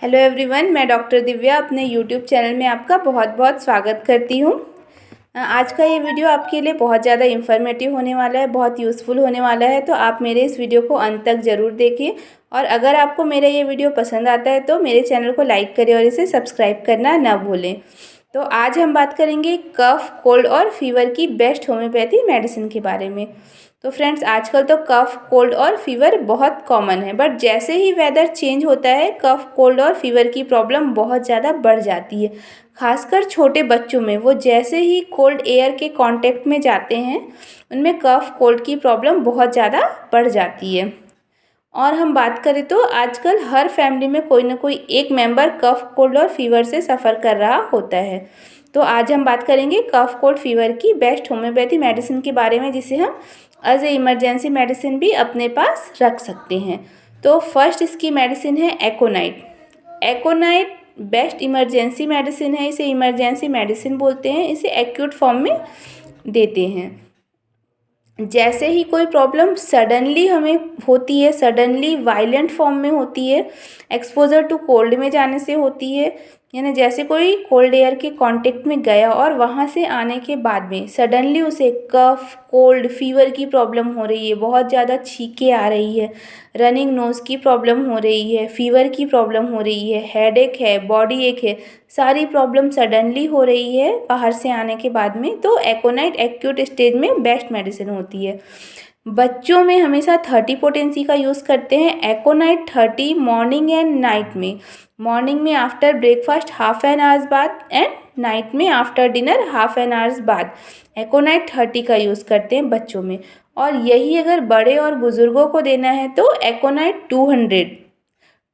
Hello everyone, मैं doctor Divya अपने YouTube channel में आपका बहुत बहुत स्वागत करती हूँ। आज का ये वीडियो आपके लिए बहुत ज़्यादा इन्फॉर्मेटिव होने वाला है, बहुत यूज़फुल होने वाला है। तो आप मेरे इस वीडियो को अंत तक ज़रूर देखिए और अगर आपको मेरा ये वीडियो पसंद आता है तो मेरे चैनल को लाइक करें और इसे सब्सक्राइब करना ना भूलें। तो आज हम बात करेंगे कफ, कोल्ड और फीवर की बेस्ट होम्योपैथी मेडिसिन के बारे में। तो फ्रेंड्स, आजकल तो कफ, कोल्ड और फीवर बहुत कॉमन है, बट जैसे ही वेदर चेंज होता है कफ, कोल्ड और फीवर की प्रॉब्लम बहुत ज़्यादा बढ़ जाती है। खासकर छोटे बच्चों में वो जैसे ही कोल्ड एयर के कांटेक्ट में जाते हैं उनमें कफ, कोल्ड की प्रॉब्लम बहुत ज़्यादा बढ़ जाती है। और हम बात करें तो आजकल हर फैमिली में कोई ना कोई एक मेंबर कफ, कोल्ड और फीवर से सफ़र कर रहा होता है। तो आज हम बात करेंगे कफ, कोल्ड, फीवर की बेस्ट होम्योपैथी मेडिसिन के बारे में, जिसे हम एज ए इमरजेंसी मेडिसिन भी अपने पास रख सकते हैं। तो फर्स्ट इसकी मेडिसिन है एकोनाइट। एकोनाइट बेस्ट इमरजेंसी मेडिसिन है। इसे इमरजेंसी मेडिसिन बोलते हैं। इसे एक्यूट फॉर्म में देते हैं। जैसे ही कोई प्रॉब्लम सडनली हमें होती है, सडनली वायलेंट फॉर्म में होती है, एक्सपोजर टू कोल्ड में जाने से होती है, यानी जैसे कोई कोल्ड एयर के कांटेक्ट में गया और वहाँ से आने के बाद में सडनली उसे कफ, कोल्ड, फीवर की प्रॉब्लम हो रही है, बहुत ज़्यादा छींकें आ रही है, रनिंग नोज़ की प्रॉब्लम हो रही है, फीवर की प्रॉब्लम हो रही है, हेडेक है, बॉडी एक है, सारी प्रॉब्लम सडनली हो रही है बाहर से आने के बाद में, तो एकोनाइट एक्यूट स्टेज में बेस्ट मेडिसिन होती है। बच्चों में हमेशा 30 पोटेंसी का यूज़ करते हैं। एकोनाइट 30 मॉर्निंग एंड नाइट में, मॉर्निंग में after breakfast half an hours बाद एंड नाइट में after dinner half an hours बाद एकोनाइट 30 का यूज़ करते हैं बच्चों में। और यही अगर बड़े और बुज़ुर्गों को देना है तो aconite 200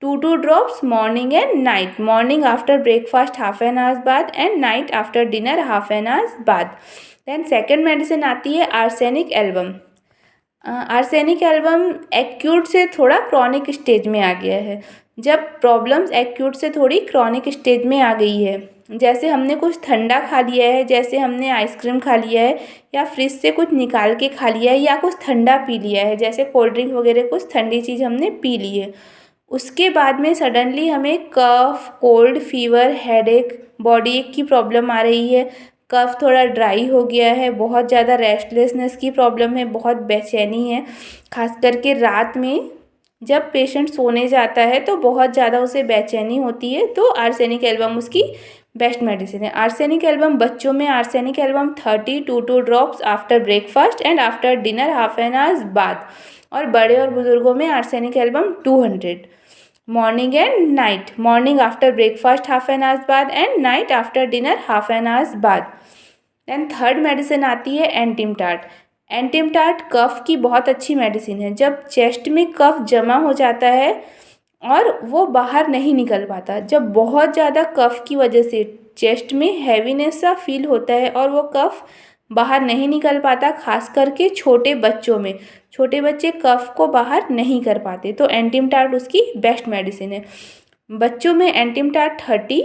2 drops morning and night, morning after breakfast half an hours बाद and night after dinner half an hours बाद। देन सेकेंड मेडिसिन आती है arsenic album. Arsenic album acute से थोड़ा क्रॉनिक स्टेज में आ गया है। जब प्रॉब्लम्स एक्यूट से थोड़ी क्रॉनिक स्टेज में आ गई है, जैसे हमने कुछ ठंडा खा लिया है, जैसे हमने आइसक्रीम खा लिया है या फ्रिज से कुछ निकाल के खा लिया है या कुछ ठंडा पी लिया है, जैसे कोल्ड ड्रिंक वगैरह कुछ ठंडी चीज़ हमने पी ली है, उसके बाद में सडनली हमें कफ, कोल्ड, फीवर, हेडेक, बॉडी एक की प्रॉब्लम आ रही है, कफ थोड़ा ड्राई हो गया है, बहुत ज़्यादा रेस्टलेसनेस की प्रॉब्लम है, बहुत बेचैनी है, खास करके रात में जब पेशेंट सोने जाता है तो बहुत ज़्यादा उसे बेचैनी होती है, तो आर्सेनिक एल्बम उसकी बेस्ट मेडिसिन है। आर्सेनिक एल्बम बच्चों में arsenic album 30 2 drops after breakfast and after dinner half an hours बाद, और बड़े और बुजुर्गों में arsenic album 200 morning and night, morning after breakfast half an hours बाद and night after dinner half an hours बाद। देन थर्ड मेडिसिन आती है एंटिमटाट। एंटिमटाट कफ की बहुत अच्छी मेडिसिन है। जब चेस्ट में कफ जमा हो जाता है और वो बाहर नहीं निकल पाता, जब बहुत ज़्यादा कफ की वजह से चेस्ट में हैवीनेस सा फील होता है और वो कफ बाहर नहीं निकल पाता, खास करके छोटे बच्चों में, छोटे बच्चे कफ को बाहर नहीं कर पाते, तो एंटिमटाट उसकी बेस्ट मेडिसिन है। बच्चों में antim tart 30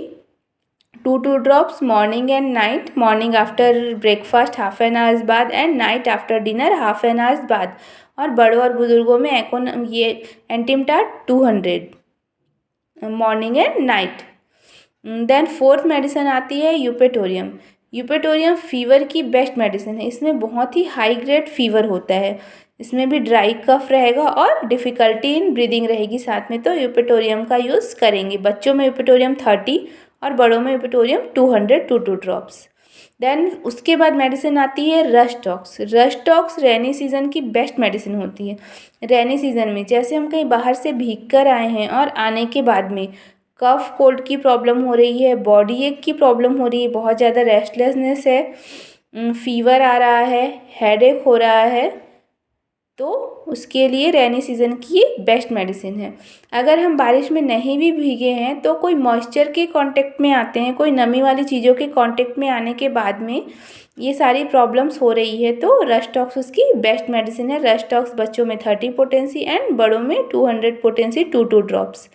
2 drops morning and night, morning after breakfast half an hours बाद and night after dinner half an hours बाद, और बड़ों और बुजुर्गों में ये antim tart 200 morning and night. Then fourth medicine आती है यूपेटोरियम। यूपेटोरियम फीवर की बेस्ट मेडिसिन है। इसमें बहुत ही हाई ग्रेड फीवर होता है, इसमें भी ड्राई कफ रहेगा और डिफ़िकल्टी इन ब्रीदिंग रहेगी साथ में, तो यूपेटोरियम का यूज़ करेंगे। बच्चों में यूपेटोरियम 30 और बड़ों में यूपेटोरियम 200 2 ड्रॉप्स। देन उसके बाद मेडिसिन आती है रस्टॉक्स। रस्टॉक्स रेनी सीज़न की बेस्ट मेडिसिन होती है। रेनी सीज़न में जैसे हम कहीं बाहर से भीग कर आए हैं और आने के बाद में कफ, कोल्ड की प्रॉब्लम हो रही है, बॉडी एक की प्रॉब्लम हो रही है, बहुत ज़्यादा रेस्टलेसनेस है, फीवर आ रहा है, हेडेक हो रहा है, तो उसके लिए रेनी सीज़न की बेस्ट मेडिसिन है। अगर हम बारिश में नहीं भी भीगे हैं तो कोई मॉइस्चर के कांटेक्ट में आते हैं, कोई नमी वाली चीज़ों के कांटेक्ट में आने के बाद में ये सारी प्रॉब्लम्स हो रही है, तो रस्टॉक्स उसकी बेस्ट मेडिसिन है। रस्टॉक्स बच्चों में 30 पोटेंसी एंड बड़ों में 200 पोटेंसी 2 ड्रॉप्स।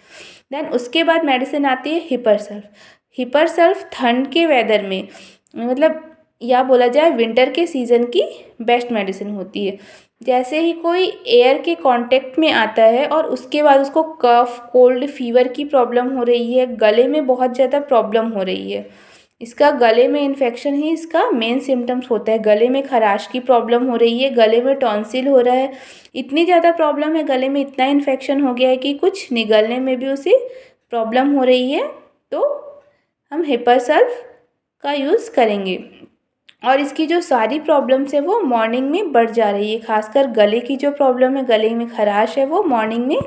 देन उसके बाद मेडिसिन आती है हिपरसल्फ। हिपरसल्फ ठंड के वेदर में, मतलब या बोला जाए विंटर के सीज़न की बेस्ट मेडिसिन होती है। जैसे ही कोई एयर के कांटेक्ट में आता है और उसके बाद उसको कफ, कोल्ड, फीवर की प्रॉब्लम हो रही है, गले में बहुत ज़्यादा प्रॉब्लम हो रही है, इसका गले में इन्फेक्शन ही इसका मेन सिम्टम्स होता है। गले में खराश की प्रॉब्लम हो रही है, गले में टॉन्सिल हो रहा है, इतनी ज़्यादा प्रॉब्लम है, गले में इतना इन्फेक्शन हो गया है कि कुछ निगलने में भी उसे प्रॉब्लम हो रही है, तो हम हिपरसल्फ का यूज़ करेंगे। और इसकी जो सारी प्रॉब्लम्स है वो मॉर्निंग में बढ़ जा रही है, खासकर गले की जो प्रॉब्लम है, गले में खराश है, वो मॉर्निंग में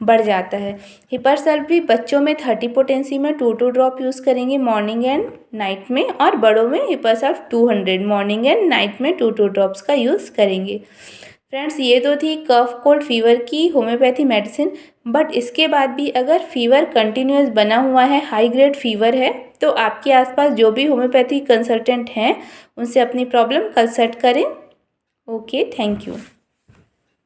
बढ़ जाता है। हिपरसल्फ भी बच्चों में 30 पोटेंसी में 2 ड्रॉप यूज़ करेंगे मॉर्निंग एंड नाइट में, और बड़ों में हिपरसल्फ 200 मॉर्निंग एंड नाइट में 2 ड्रॉप्स का यूज़ करेंगे। फ्रेंड्स, ये तो थी कफ, कोल्ड, फीवर की होम्योपैथी मेडिसिन। बट इसके बाद भी अगर फीवर कंटिन्यूस बना हुआ है, हाई ग्रेड फीवर है, तो आपके आसपास जो भी होम्योपैथी कंसल्टेंट हैं उनसे अपनी प्रॉब्लम कंसल्ट करें। Okay, thank you.